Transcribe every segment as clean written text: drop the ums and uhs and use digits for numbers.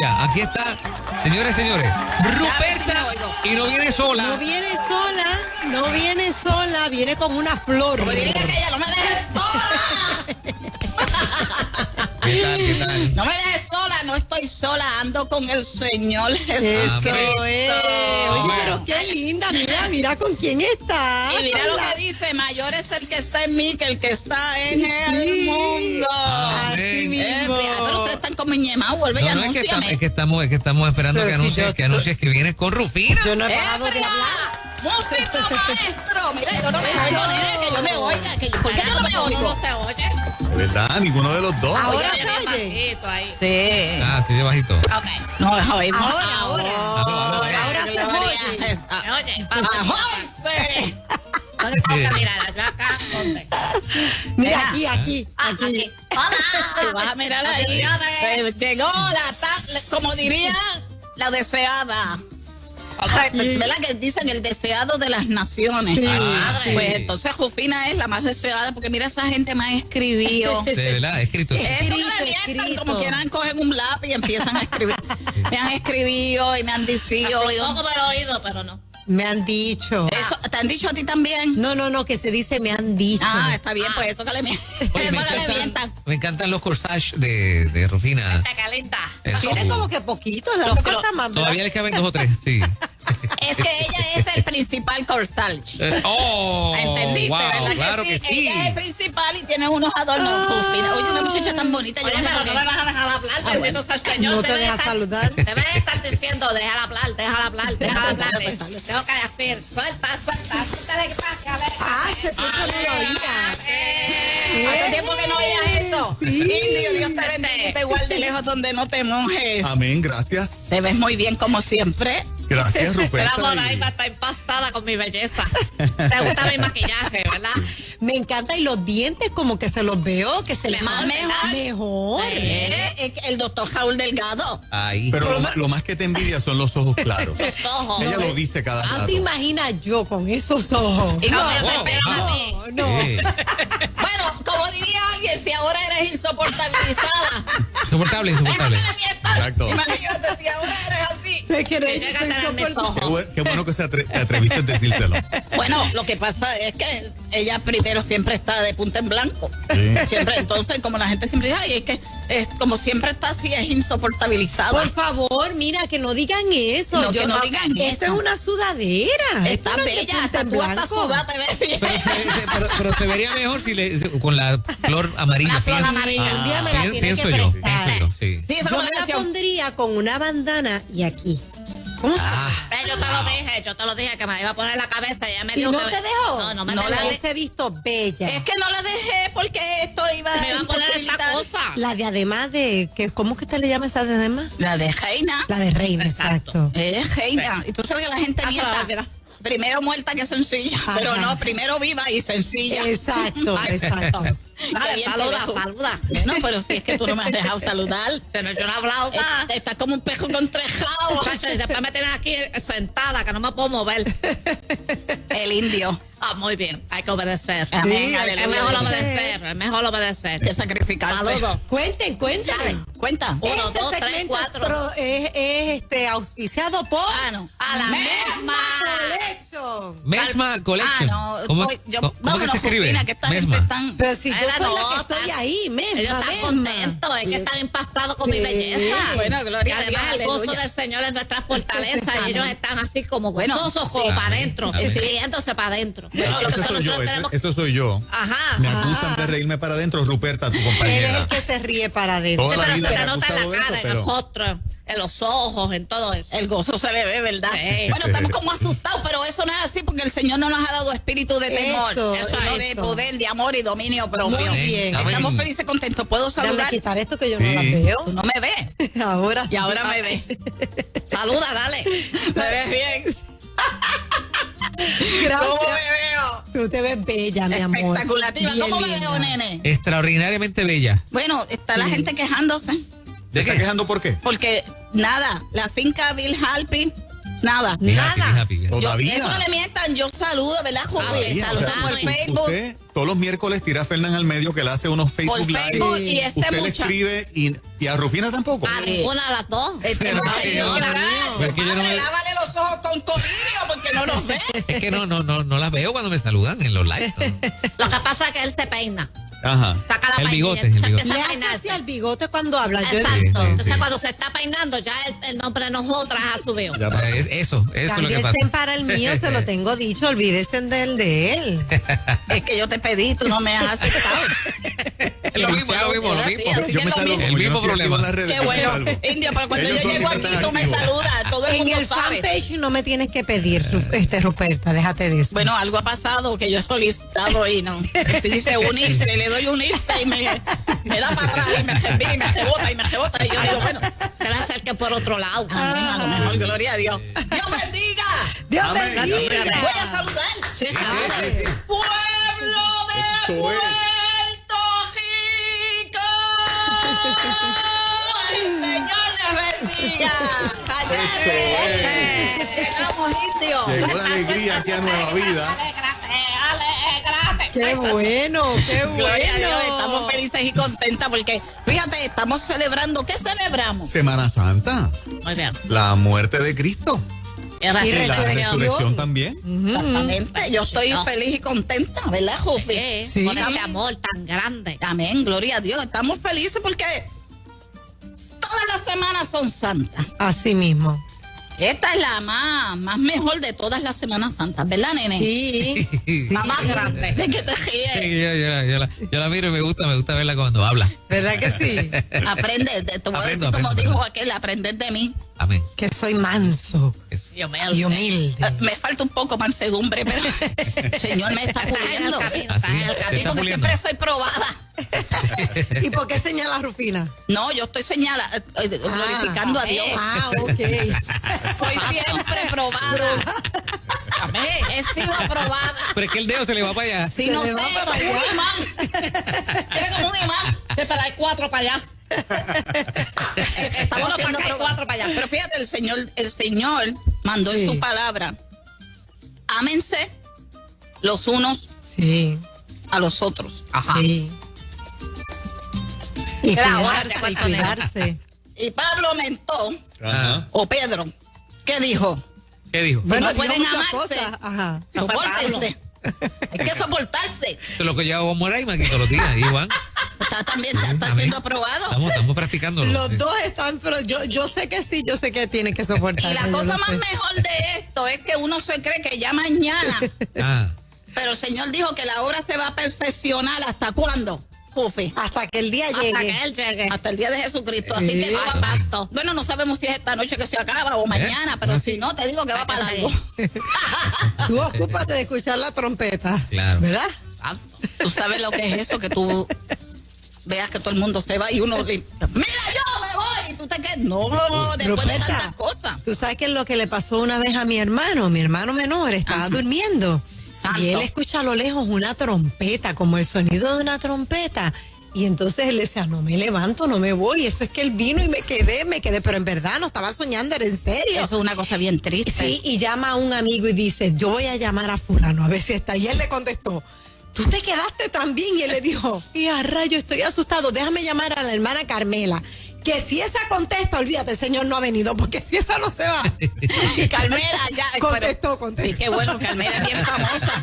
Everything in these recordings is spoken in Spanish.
anuncia. Aquí está, señores, Ruperta, y no viene sola. No viene sola, viene con una flor. Como diría que ella, no me dejes sola. ¿Qué tal? No me dejes sola, no estoy sola, ando con el Señor Jesús. Eso es. Oye, pero qué linda, mira con quién está. Y mira lo que dice, mayor es el que está en mí que el que está en el mundo. Así mismo. Pero ustedes están como ñemados, vuelve y anúnciame. Es que estamos esperando Pero que anuncies que vienes con Rufina. Yo no he parado de hablar. ¡Músico maestro! Mira, yo no me oigo, nene, que yo me oiga. ¿Por qué yo no me oigo? No se oye. De verdad, ninguno de los dos. Ahora Oye, se bien oye. bajito ahí. Sí. Sí, de bajito. Ok. No, oímos. Ahora se oye. ¿Me oyen? ¡Ajóense! ¿Dónde tengo que mirarla? Yo acá, ¿dónde? Mira, aquí. Aquí. Hola. Vas a mirar ahí. Llegó como diría, la deseada. ¿Verdad que dicen el deseado de las naciones? Sí. Pues entonces Rufina es la más deseada porque mira esa gente me ha escribido. De verdad, escrito. Eso que le mientan, como quieran, cogen un lápiz y empiezan a escribir. Me han escribido y me han dicho. Poco me lo he oído, pero no. Me han dicho. Eso, ¿te han dicho a ti también? No, que se dice me han dicho. Está bien, pues eso que le mientan. Oye, mientan. me encantan los corsages de Rufina. Está calienta. Tiene como que poquitos, la boca está más. Todavía les caben 2 o 3, sí. Es que ella es el principal corsage. ¿Entendiste? Wow, ¿Verdad claro que sí. Ella es el principal y tiene unos adornos. Rufina. Oye, una muchacha tan bonita. Oye, pero no me vas a dejar hablar, bendito sea el Señor. No te dejas saludar. Debes estar diciendo, déjala hablar. Tengo que decir, suelta. Suéltale que pase, a ver. Se te pone la oída. Hace tiempo que no oías eso. Sí. Indio, Dios te bendiga y te guarde lejos donde no te mojes. Amén, gracias. Te ves muy bien como siempre. Gracias, La Ruperta. Moraima está empastada con mi belleza. Te gusta mi maquillaje, ¿verdad? Me encanta y los dientes como que se los veo, que se les Más mejor. El doctor Raúl Delgado. Ahí. Pero lo más que te envidia son los ojos claros. Los ojos. Ella lo dice cada ¿No rato. te imaginas yo con esos ojos? Y no, pero wow, espérame a mí. No. Bueno, como diría alguien, si ahora eres insoportabilizada. Insoportable. Déjame la mienta. Exacto. Imagínate si ahora eres así. Te querés, Llega a tener mis ojos. Qué bueno que te atreviste a decírselo. Bueno, lo que pasa es que ella primero siempre está de punta en blanco. Sí. Siempre, entonces, como la gente siempre dice, ay, es que como siempre está así, es insoportabilizada. Por favor, mira, que no digan eso. No, que no digan esto eso. es una sudadera. Está Esto no es de bella, punta hasta en tú hasta blanco. sudada te ves bien. Pero se vería mejor con la flor amarilla. La flor pienso. amarilla. Un día me la tiene Pienso que yo, prestar. sí. Sí, esa Yo fue me la la canción. pondría con una bandana y aquí. ¿Cómo se Yo te lo dije que me la iba a poner en la cabeza y ella me ¿Y dijo no que te dejó? No me la dejó. hubiese visto bella. Es que no la dejé porque esto iba Me iba a poner esta imposibilitar. cosa. La de además de, ¿cómo que usted le llama esa de además? La de reina. La de reina, Exacto. exacto. Es reina. Y tú sabes que la gente mienta. mira. Primero muerta que sencilla. Ajá. Pero no, primero viva y sencilla. Exacto, exacto. Dale, bien te ves tú. saluda. No, pero si es que tú no me has dejado saludar. Se me echó una flauta. Estás como un pejo con 3 jabos. Chacho, y después me tienes aquí sentada, que no me puedo mover. El indio. Muy bien, hay que obedecer. Amén, Sí, aleluya. Es mejor obedecer. obedecer, es mejor obedecer. De sacrificarse. Saludos. Cuenten. Cuenta. 1, 2, 3, segmento 4. es auspiciado por No. A la misma. Collection. Mesma Collection. No. ¿Cómo Hoy- yo- que vámonos, se escribe? Rufina, que esta gente Mesma. están... Pero si yo Era soy la que nota. estoy ahí, Ellos misma, están misma. contentos, es que están empastados con Sí. mi belleza. Bueno, Y gloria a Dios, además el gozo aleluya. del Señor es nuestra fortaleza y ellos están así como Bueno, gozosos, sí. como para Amén. adentro, Amén. riéndose para adentro. Eso soy yo. Ajá. Me acusan de reírme para adentro, Ruperta, tu Él es compañera. el que se ríe para adentro. Toda la Pero vida se me te ha nota en la acusado de cara, eso, en el pero- rostro, en los ojos, en todo eso. El gozo se le ve, ¿verdad? Sí. Bueno, estamos como asustados, pero eso no es así porque el Señor no nos ha dado espíritu de temor. Eso, Sino de eso. poder, de amor y dominio propio. Muy bien. Estamos Amén. felices, contentos. ¿Puedo Déjame saludar? quitar esto que yo no Sí. la veo. Tú no me ves. Ahora Y ahora me ves. Saluda, dale. ¿Me ves bien? Gracias. ¿Cómo me veo? Tú te ves bella, mi amor. Espectaculativa. Bien ¿Cómo me linda. veo, nene? Extraordinariamente bella. Bueno, está la gente quejándose ¿Se está quejando por qué? porque, nada, la finca Bill Halpin Nada. Ni happy, ni happy. Todavía. Eso no le mientan, yo saludo, ¿verdad, Jufi? Todavía, Saludamos por Facebook. Usted todos los miércoles tira a Fernán al medio que le hace unos Facebook Por Live. Facebook y Usted le muchacho. escribe y a Rufina tampoco. A ninguna de las dos. Pero Muchacho, es que yo- aclarar. pero es que yo no me- Lávale los ojos con colirio porque no nos ve. Es que no las veo cuando me saludan en los lives. ¿no? Lo que pasa es que él se peina. Ajá. Saca la El vainilla, bigote, el entonces bigote. empieza Le a hace peinarse. así al bigote cuando habla. Yo Exacto. Sí, sí, Entonces sí. cuando se está peinando ya el nombre de nosotras ha subido. Ya pasó. Eso es lo que pasa. Cámbiesen para el mío, se lo tengo dicho, olvídese del de él. Es que yo te pedí, tú no me has aceptado. Lo mismo. Así Yo que me lo salgo mismo. El como yo mismo no estoy activo problema. en las redes, Qué yo me bueno, salgo. India, pero cuando Ellos yo son llego los que aquí están tú me activos. saludas, todo el En mundo el sabe. fanpage no me tienes que pedir, Ruperta, déjate de eso. Bueno, algo ha pasado que yo he solicitado y no. Dice unirse, le doy unirse y me da para atrás y me reenvía y me rebota y me rebota. Y yo digo, bueno, Se le acerque por otro lado. a lo mejor, gloria a Dios. ¡Dios bendiga! Dios Amén. bendiga. Voy a saludar. Sí, sí. ¡Pueblo de Eso es. Puerto Rico! ¡El Señor les bendiga! ¡Cállate! Llegamos, indio. Llegó la alegría aquí a Nueva Vida. Alégrate. Qué bueno, qué Gloria a Dios, bueno. estamos felices y contentas porque, fíjate, estamos celebrando. ¿Qué celebramos? Semana Santa, Muy bien. la muerte de Cristo Y y la resurrección. resurrección también. Exactamente. Yo estoy feliz y contenta, ¿verdad, Jufi? Sí. Con ese amor tan grande. Amén, gloria a Dios. Estamos felices porque todas las semanas son santas. Así mismo. Esta es la más mejor de todas las Semanas Santas, ¿verdad, nene? Sí. La más grande. ¿De qué te Sí, ríes? yo la miro y me gusta verla cuando habla. ¿Verdad que sí? Aprende, te voy a decir Aprendo, como aprendo. dijo aquel, aprender de mí. Amén. Que soy manso Dios mío, y humilde. Me falta un poco mansedumbre, pero el Señor me está Estás en el puliendo. camino, ¿Ah, estás sí? en el Te camino. está Porque puliendo. siempre soy probada. ¿Y por qué señala Rufina? No, yo estoy glorificando a Dios. Ok. Soy siempre probada. Amén. He sido probada. Pero es que el dedo se le va para allá. Si Se no le sé, va para como un allá. imán. Era como un imán. Sí, pero hay 4 para allá. Estamos Uno siendo para acá y probados. 4 para allá. Pero fíjate, el Señor mandó en Sí. su palabra. Ámense los unos Sí. a los otros. Sí. Y Era ahora, cuidarse, te y cuento, nena. cuidarse. Y Pablo mentó, Ajá. o Pedro, ¿qué dijo? ¿Qué dijo? Bueno, no pueden dijo muchas amarse. cosas. Ajá. No fue Sopórtense. Hay que soportarse. Eso es lo que yo hago Moraima aquí todos los días, Iván. Está también está Amén. siendo aprobado. Estamos practicándolo. Los Sí. dos están, pero yo sé que sí, yo sé que tienen que soportar. Y la cosa más mejor de esto es que uno se cree que ya mañana, Ah, pero el Señor dijo que la obra se va a perfeccionar. ¿Hasta cuándo, Jufi? Hasta que el día Hasta llegue. que él llegue. Hasta el día de Jesucristo. Así Sí. que no va para. Bueno, no sabemos si es esta noche que se acaba o mañana, pero si no, te digo que va para largo. Tú ocúpate de escuchar la trompeta. Claro. ¿Verdad? Tú sabes lo que es eso, que tú veas que todo el mundo se va y uno le, mira, yo me voy. Y tú te quedas. No, después de Ruperta, tantas cosas. Tú sabes que es lo que le pasó una vez a mi hermano menor, estaba durmiendo. Santo. Y él escucha a lo lejos una trompeta, como el sonido de una trompeta. Y entonces él decía, no me levanto, no me voy. Eso es que él vino y me quedé, pero en verdad no estaba soñando, era en serio. Eso es una cosa bien triste. Sí, y llama a un amigo y dice, yo voy a llamar a fulano a ver si está. Y él le contestó, tú te quedaste también. Y él le dijo, y a rayo, estoy asustado, déjame llamar a la hermana Carmela. Que si esa contesta, olvídate, el Señor no ha venido, porque si esa no se va. Y Carmela ya. Contestó. Sí, qué bueno, Carmela es bien famosa.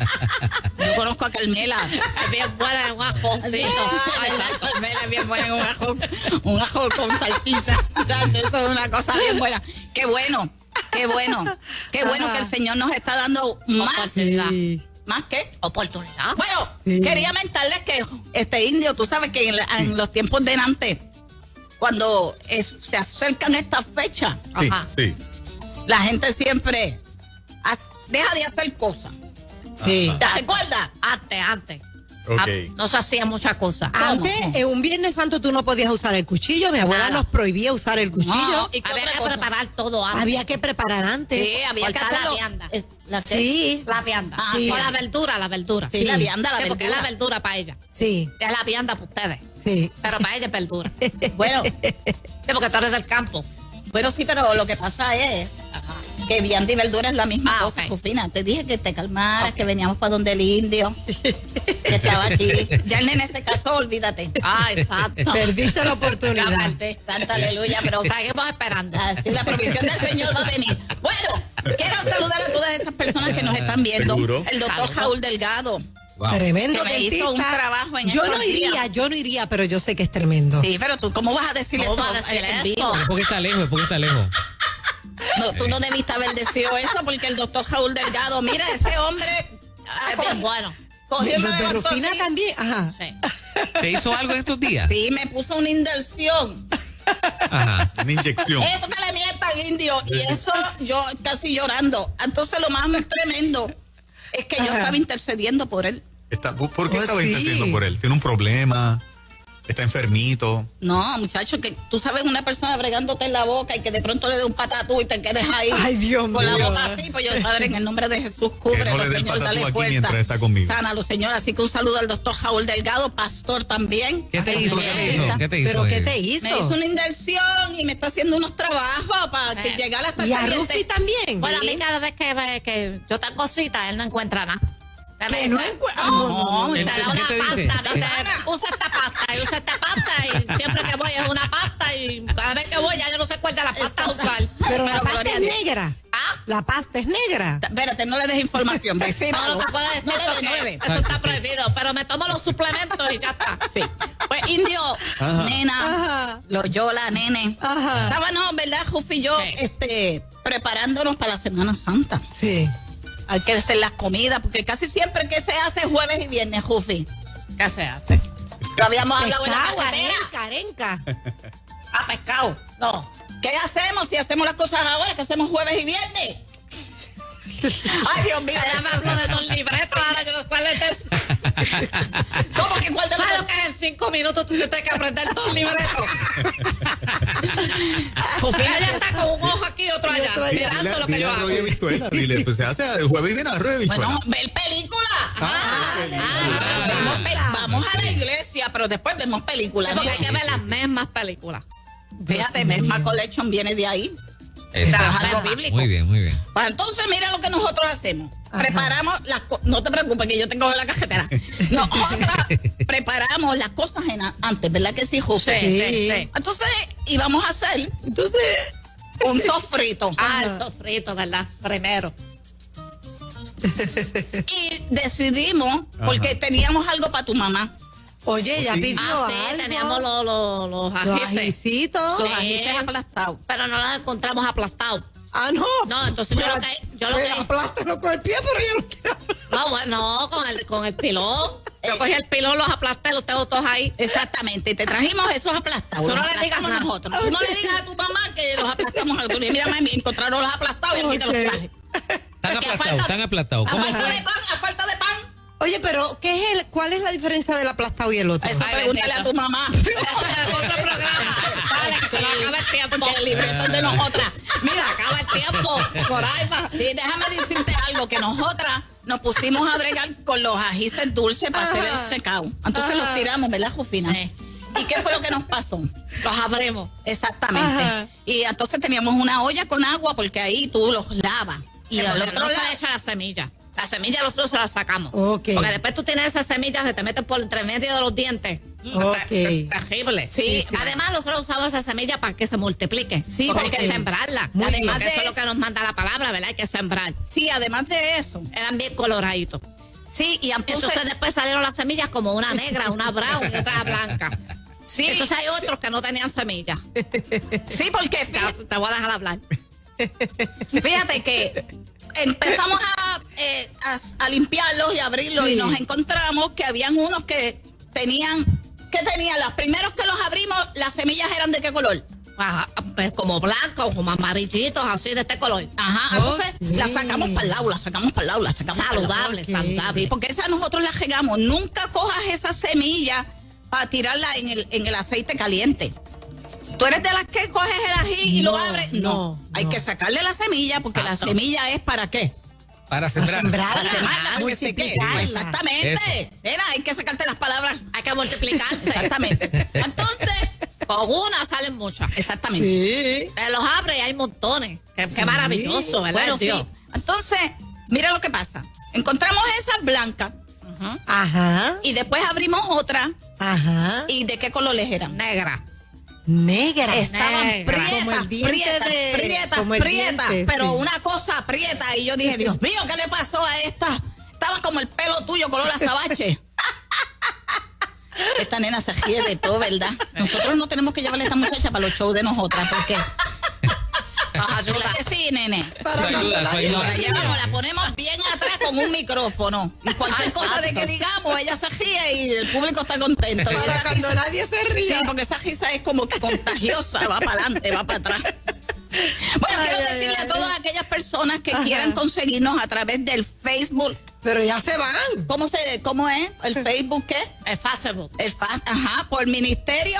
Yo conozco a Carmela. Es bien buena en un ajoncito. Ay, la Carmela es bien buena en un ajo con salchicha. Eso es una cosa bien buena. Qué bueno, qué bueno. Qué bueno Ajá. que el Señor nos está dando más. Sí. ¿Más qué? Oportunidad. Bueno, Sí. quería mentarles que Indio, tú sabes que en los tiempos de antes, cuando se acercan estas fechas, Sí, Ajá. sí. la gente siempre deja de hacer cosas. Sí. ¿Te recuerdas? Antes. Ok. No se hacía muchas cosas. Antes, en un Viernes Santo, tú no podías usar el cuchillo. Mi abuela Nada. nos prohibía usar el cuchillo. No, ¿y qué Había otra que cosa? preparar todo antes. Había que preparar antes. Sí, había que Cortar la hacerlo. vianda. ¿La qué? Sí, La vianda. Ah, sí. O la verdura. Sí, la vianda, la Sí, porque es verdura. la verdura para ella. sí, Es la vianda para ustedes. sí. Pero para ella es verdura. Bueno, Sí, porque tú eres del campo. bueno, sí, pero lo que pasa es Que vianda y verdura es la misma cosa, ok. Jufina. Te dije que te calmaras, que veníamos para donde el indio, que estaba aquí. Ya el nene se casó, olvídate. Ah, exacto. Perdiste la oportunidad. Santa aleluya, pero Seguimos esperando. así la provisión del Señor va a venir. Bueno, quiero saludar a todas esas personas que nos están viendo. ¿Seguro? El doctor Raúl Delgado. Wow. Tremendo Que me hizo dentista. un trabajo en yo estos no días. iría, pero yo sé que es tremendo. Sí, pero tú, ¿cómo vas a decir ¿Cómo eso? vas a decir en eso? vivo? Es porque está lejos, es porque está lejos. No, tú no debiste haber decidido eso porque el doctor Raúl Delgado, mira, ese hombre Es bien bueno. cogió y me Los de levantó Rufina así. también. Ajá. Sí. ¿Te hizo algo en estos días? Sí, me puso una inversión. Ajá. Una inyección. Eso que le mientan, indio. Y eso yo casi llorando. Entonces lo más tremendo es que yo Ajá. estaba intercediendo por él. ¿Por qué Oh, estaba sí. intercediendo por él? ¿Tiene un problema? ¿Está enfermito? No, muchacho, que tú sabes una persona bregándote en la boca y que de pronto le dé un patatú y te quedes ahí. Ay, Dios con la mío. boca así, pues yo, Padre, en el nombre de Jesús, cúbrelo, Que no le dé el Señor, patatú dale aquí fuerza. mientras está conmigo. Sánalo, Señor. Así que un saludo al doctor Raúl Delgado, pastor también. ¿Qué te hizo? ¿Qué te hizo? ¿Qué te hizo? ¿Pero qué te hizo? Me hizo una inversión y me está haciendo unos trabajos para que llegar hasta ¿Y a el Rufi también? Bueno, a mí cada vez que yo tengo cosita, él no encuentra nada. Que no encuentra. No, ¿Qué Te da una te dice? pasta, dice, usa esta pasta, y usa esta pasta, y siempre que voy es una pasta, y cada vez que voy ya yo no sé cuál de las pastas usar. Pero la Pero pasta gloria es a Dios. negra. ¿Ah? La pasta es negra. Espérate, no le des información, vecino. No, no te puedo decir No le des, porque no le des. eso está prohibido, pero me tomo los suplementos y ya está. Sí. Pues indio, nena, Ajá. Loyola, nene. Ajá. Estábamos, ¿verdad, Jufi y yo, Sí. preparándonos para la Semana Santa? Sí. Hay que hacer las comidas, porque casi siempre que se hace jueves y viernes, Jufi. ¿Qué se hace? Lo habíamos hablado en la Pescado, carretera. arenca. Ah, pescado. No. ¿Qué hacemos si hacemos las cosas ahora, que hacemos jueves y viernes? Ay, Dios mío. Ya me hablo de dos libretos, ahora yo no sé cuál es ese. ¿Cómo que cuál de los ¿Sabes lo que es en 5 minutos tú tienes que aprender dos libretos? Jufina ya está con un ojo aquí y otro allá, otro allá. mirando lo que Dile yo a hago. Arroyo de Vistuela, dile, pues se hace de jueves y viene arroyo de Vistuela. Bueno, ver película. Ah, Vamos a la iglesia, pero después vemos películas. Sí, porque hay Mira, que ver las mismas películas. fíjate, Mesma Collection viene de ahí. Exacto. Es algo bíblico. Muy bien, muy bien. Pues entonces mira lo que nosotros hacemos. Preparamos las cosas. No te preocupes que yo tengo la cajetera. Nosotras preparamos las cosas antes, ¿verdad que sí, José? Sí. Entonces íbamos a hacer Entonces, un sofrito. Ah, el sofrito, ¿verdad? Primero. Y decidimos, porque teníamos algo para tu mamá. oye, ya Sí. pidió Ah, sí, algo. teníamos los Los ajíes. ajicitos. Los Sí. ajíes aplastados. Pero no los encontramos aplastados. Ah, no. No, entonces yo lo que aplástalo con el pie, pero yo no quiero aplastar. No, bueno, con el pilón. Yo cogí el pilón, los aplasté, los tengo todos ahí. Exactamente, te trajimos esos aplastados. Tú no Los le digas aplastamos nada. nosotros. Tú no le digas a tu mamá que los aplastamos a tu mira, mami, encontraron los aplastados y aquí te los Ok. traje. Están aplastados, están aplastados. A ¿Cómo falta fue? de pan, a falta de pan. Oye, pero ¿cuál es la diferencia del aplastado y el otro? Eso Ay, pregúntale bendito. a tu mamá. Eso es otro programa. Dale, que se nos acaba el tiempo. Porque el libreto es de nosotras. Mira, acaba el tiempo. Por ahí va. Sí, déjame decirte algo, que nosotras nos pusimos a bregar con los ajíes dulces para hacer el secao. Entonces los tiramos, ¿verdad, Jufina? Sí. ¿Y qué fue lo que nos pasó? Los abrimos. Exactamente. Ajá. Y entonces teníamos una olla con agua porque ahí tú los lavas. Y al otro no lado... se echa la semilla. La semilla nosotros se la sacamos. Ok. Porque después tú tienes esas semillas que te meten por entre medio de los dientes. Ok. Terrible. Sí, sí. Además, nosotros usamos esa semilla para que se multiplique. Sí, porque hay porque- que sembrarla. Muy Además, bien. eso es lo que nos manda la palabra, ¿verdad? Hay que sembrar. Sí, además de eso. Eran bien coloraditos. Sí, y entonces... Entonces después salieron las semillas como una negra, una brown y otra blanca. sí, Entonces hay otros que no tenían semillas. sí, porque Te voy a dejar hablar. fíjate que empezamos a limpiarlos y abrirlos Sí. y nos encontramos que habían unos que tenían... ¿Qué tenían? Los primeros que los abrimos, las semillas eran ¿de qué color? Ajá, pues como blancos, como amarillitos, así de este color. Ajá, entonces Ok. la sacamos para el lado, la sacamos para el lado, la sacamos para el lado. Saludable, Ok. saludable. Sí, porque esa nosotros la regamos. Nunca cojas esa semilla para tirarla en el aceite caliente. ¿Tú eres de las que coges el ají y lo No, abres? no, Hay no. que sacarle la semilla porque la semilla es ¿para qué? Para sembrar. sembrar. Para Sembrarla, semarla, para que se quede. multiplicarla. Exactamente. Eso. Mira, hay que sacarte las palabras. Hay que multiplicarse. Exactamente. Entonces, Con una salen muchas. Exactamente. Sí. Los abre y hay montones. Qué maravilloso, ¿verdad? Bueno, Dios? sí. Entonces, mira lo que pasa. Encontramos esas blancas Ajá. y después abrimos otra. Ajá. ¿Y de qué colores eran? Negra. Negra. Estaban Negra. Como el diente prietas, como el prietas, diente, pero sí. una cosa aprieta. Y yo dije, Dios mío, ¿qué le pasó a esta? Estaba como el pelo tuyo, color azabache. Esta nena se ríe de todo, ¿verdad? Nosotros no tenemos que llevarle a esta muchacha para los shows de nosotras, porque... ¿Verdad que sí, nene? Para Su ayuda, su ayuda. La llevamos, la ponemos bien atrás con un micrófono. Y cualquier cosa de que digamos, ella se ríe y el público está contento. Y Para esa cuando risa- nadie se ría. Sí, porque esa risa es como que contagiosa, va para adelante, va para atrás. Bueno, Ay, quiero ay, decirle ay. a todas aquellas personas que Ajá. quieran conseguirnos a través del Facebook. Pero ya se van. ¿Cómo es? ¿El Facebook qué? El Facebook. Por ministerio.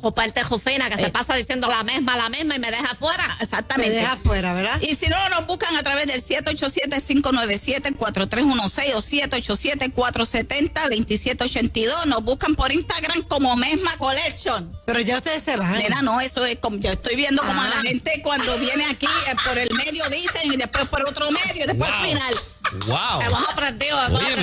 Joparte Jofina, que se pasa diciendo la misma y me deja afuera. Me Exactamente. deja afuera, ¿verdad? Y si no, nos buscan a través del 787-597-4316 o 787-470-2782. Nos buscan por Instagram como Mesma Collection. Pero ya ustedes se van. Nena, no, eso es como, yo estoy viendo como a la gente cuando viene aquí por el medio dicen y después por otro medio y después al final. ¡Wow! Hemos aprendido, Óyeme.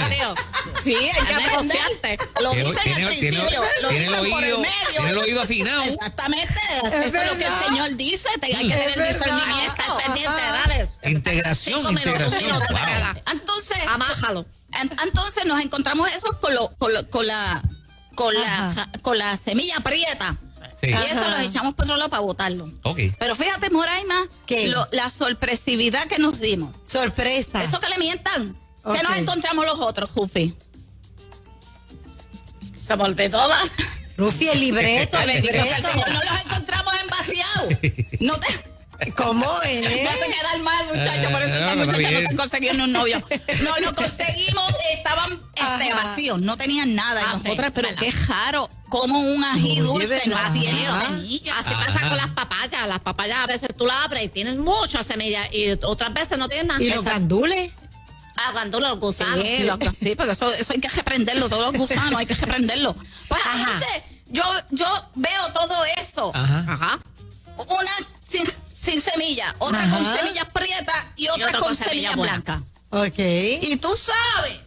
Sí, hay que Es aprender. negociante. Lo Tiene- dicen tiene- al principio, lo tiene el dicen por el oído- medio. tiene el oído afinado. Exactamente, eso es lo que el verdad. Señor dice, hay que tener verdad. discernimiento. Está pendiente, dale. Integración, 5 minutos, un integración. minuto te Wow. queda. Entonces, Amájalo. entonces nos encontramos eso con la semilla prieta. Sí. Y eso Ajá. los echamos por otro lado para botarlo. Ok. Pero fíjate, Moraima, ¿Qué? la sorpresividad que nos dimos. Sorpresa. Eso que le mientan. Ok. ¿Qué nos encontramos los otros, Jufi? Se me olvidó, ¿va? Rufi, el libreto, el Bendito sea el libreto. Señor, no los encontramos en vaciado. No te... ¿Cómo Me es? hace quedar mal, muchacho, por eso esta pero muchacha no bien. se consiguió ni un novio. No lo conseguimos, estaban Ajá. vacíos, no tenían nada. Y Ah, sí, nosotras, pero verdad. qué raro, como un ají Oye, dulce no ¿verdad? tiene Ajá. semillas. Así pasa con las papayas. Las papayas a veces tú las abres y tienes muchas semillas y otras veces no tienes nada. ¿Y los gandules? Ah, cuando los gusanos. Sí, sí, porque eso hay que reprenderlo, todos los gusanos hay que reprenderlo. Pues Ajá. entonces, yo veo todo eso. Ajá. Ajá. Una sin semilla, otra Ajá. con semillas prietas y otra otra con con semilla semillas buena. blancas. Ok. Y tú sabes,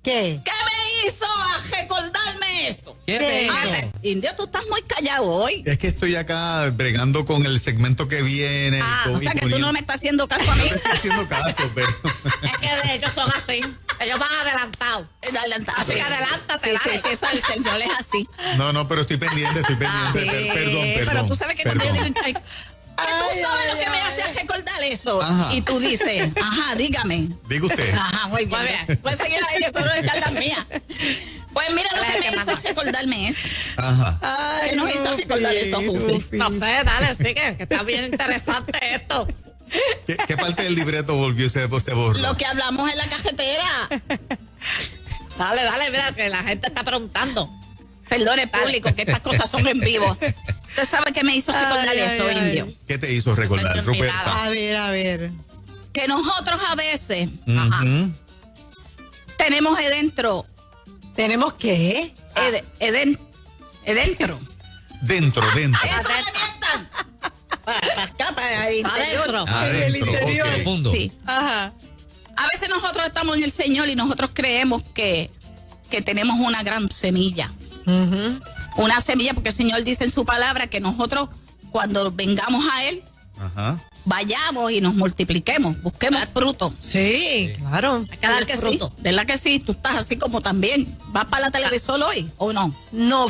¿Qué? ¿qué me hizo a recordarme eso? ¿Qué ¿Qué? te hizo? Indio, tú estás muy callado hoy. Es que estoy acá bregando con el segmento que viene. O sea que tú no me estás haciendo caso a mí. No te estoy haciendo caso, pero... Es que de ellos son así. Ellos van adelantados. Así que adelántate, sí, dale. sí, eso el Señor es así. No, pero estoy pendiente. Perdón. Pero tú sabes que cuando yo digo, ay, ¿tú Ay, sabes ay, lo que me ay. hace recordar eso? Ajá. Y tú dices, ajá, dígame. Diga usted. Ajá, muy bien. Muy bien. Puedes seguir ahí, eso no es charla mía. Pues mira lo Él es que el me que hizo manda. recordarme eso. Ajá. Ay, ¿Qué nos hizo Rufi, recordar eso, Rufi? Rufi. No sé, dale, sigue, que está bien interesante esto. ¿Qué parte del libreto volvió se borró? Lo que hablamos en la cajetera. Dale, mira, que la gente está preguntando. Perdone, público, que estas cosas son en vivo. ¿Usted sabe qué me hizo recordar Ay, esto, ay, ay. Indio? ¿Qué te hizo recordar, Señor, Ruperta? A ver. Que nosotros a veces Ujú. tenemos dentro, ¿Tenemos qué? dentro. Dentro. Eso no le mientan. Para acá, para el interior. Adentro. En el Adentro, interior. ok. Profundo. Sí. Ajá. A veces nosotros estamos en el Señor y nosotros creemos que tenemos una gran semilla. Ujú. Una semilla, porque el Señor dice en su palabra que nosotros, cuando vengamos a Él, Ajá. vayamos y nos multipliquemos, busquemos fruto. Sí, claro. Hay que dar fruto. ¿Verdad que sí? Tú estás así como también. ¿Vas para la televisor hoy o no? No,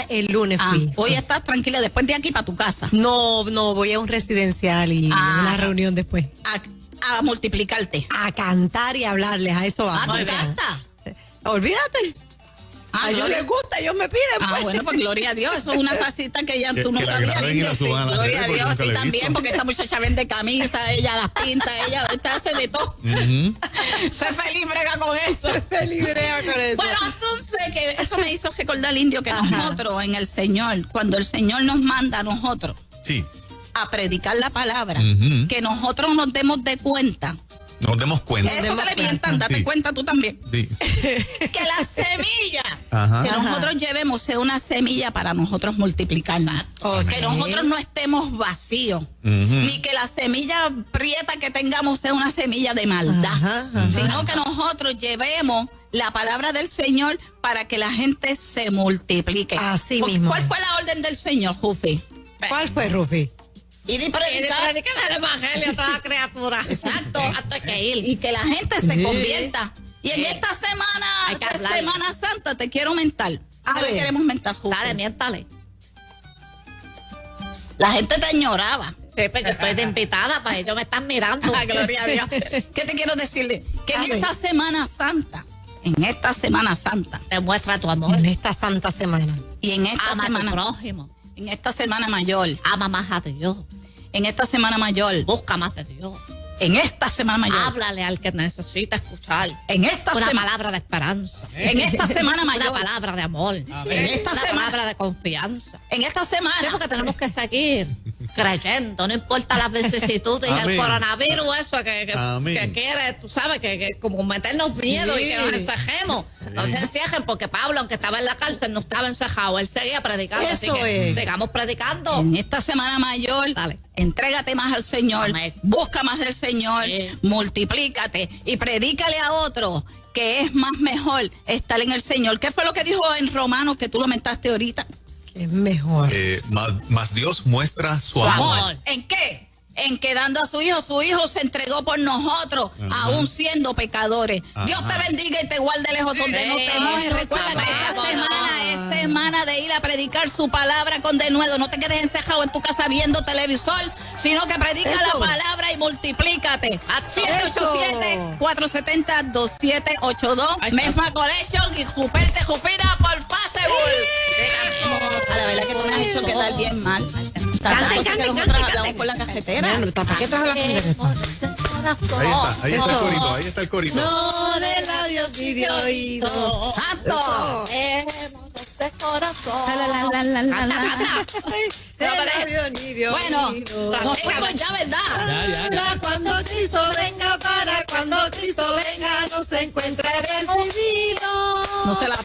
el lunes fui. Hoy estás tranquila después de aquí para tu casa. No, voy a un residencial y una reunión después. A multiplicarte. A cantar y a hablarles, a eso va. ¿Te encanta? Olvídate. A ellos gloria. les gusta, ellos me piden. Ah, pues. bueno, pues gloria a Dios. Eso es una facita que ya Que- tú no que la sabías. graben y la Indio, sí. suban a las Gloria a redes, porque Dios, nunca sí, la he también, visto. porque esta muchacha vende camisa, ella las pinta, ella hace de todo. Ujú. Sé feliz, brega con eso. Me librea con eso. Bueno, entonces, que eso me hizo recordar al Indio que Ajá. nosotros en el Señor, cuando el Señor nos manda a nosotros Sí. a predicar la palabra, Ujú. que nosotros nos demos de cuenta Nos demos cuenta. Eso te revientan, date Sí. cuenta tú también. Sí. Que la semilla Ajá. que nosotros llevemos sea una semilla para nosotros multiplicarnos. Ok. Que nosotros no estemos vacíos. Ni que la semilla prieta que tengamos sea una semilla de maldad. Ajá, ajá. Sino que nosotros llevemos la palabra del Señor para que la gente se multiplique. Así mismo. ¿Cuál fue la orden del Señor, Jufi? ¿Cuál fue, Rufi? Ir y predicar. Predicar el evangelio a toda criatura. Exacto. Hasta hay que ir. Y que la gente se Sí. convierta. Y en Sí. esta semana, Hay que esta hablarle. Semana Santa, te quiero mentar. A ¿Qué le ver. queremos mentar, Jufi? Dale, miéntale. La gente te añoraba. Sí, pues yo estoy de invitada, para ellos me están mirando. Ah, gloria a Dios. ¿Qué te quiero decirle? Que A en ver. esta Semana Santa, Demuestra tu amor. En esta santa semana. y en esta Ama a tu semana, prójimo. en esta semana mayor, Ama más a Dios. en esta semana mayor, Busca más de Dios. en esta semana mayor, Háblale al que necesita escuchar. en esta Una semana, palabra de esperanza. en esta semana Una mayor, palabra de amor. En esta Una semana- palabra de confianza. en esta Sí, semana, porque tenemos que seguir creyendo, no importa las vicisitudes y el Amén. coronavirus, eso que Amén. quiere, tú sabes, que como meternos miedo y que nos ensejemos. No se encierren, porque Pablo, aunque estaba en la cárcel, no estaba encejado, él seguía predicando. Así Eso que es. sigamos predicando. en esta semana mayor, Dale. entrégate más al Señor, Amén. busca más del Señor, Sí. multiplícate y predícale a otros que es más mejor estar en el Señor. ¿Qué fue lo que dijo en Romanos que tú lo mentaste ahorita? Que es mejor. Más Dios muestra su Su amor. amor. ¿En qué? En que dando a su hijo se entregó por nosotros, aún siendo pecadores. Dios te bendiga y te guarde lejos donde no te mojes. Recuerda que esta Vamos. semana es semana de ir a predicar su palabra con denuedo. No te quedes encejado en tu casa viendo televisor, sino que predica Eso. la palabra y multiplícate. Eso. 787-470-2782. Mesma Collection y Juperte Jupira por Facebook. A la verdad que tú me has hecho quedar bien mal. Tantas cosas que nosotros hablamos por la cajetera. ¿Para qué te hablas Ahí está el corito, ahí está el corito. No de labios ni de oídos. ¡Santo! De corazón. De labios ni de Bueno, oídos. nos fuimos ya, ¿verdad? Ya. Cuando Cristo venga, para cuando Cristo venga, no se encuentre vencido. No se la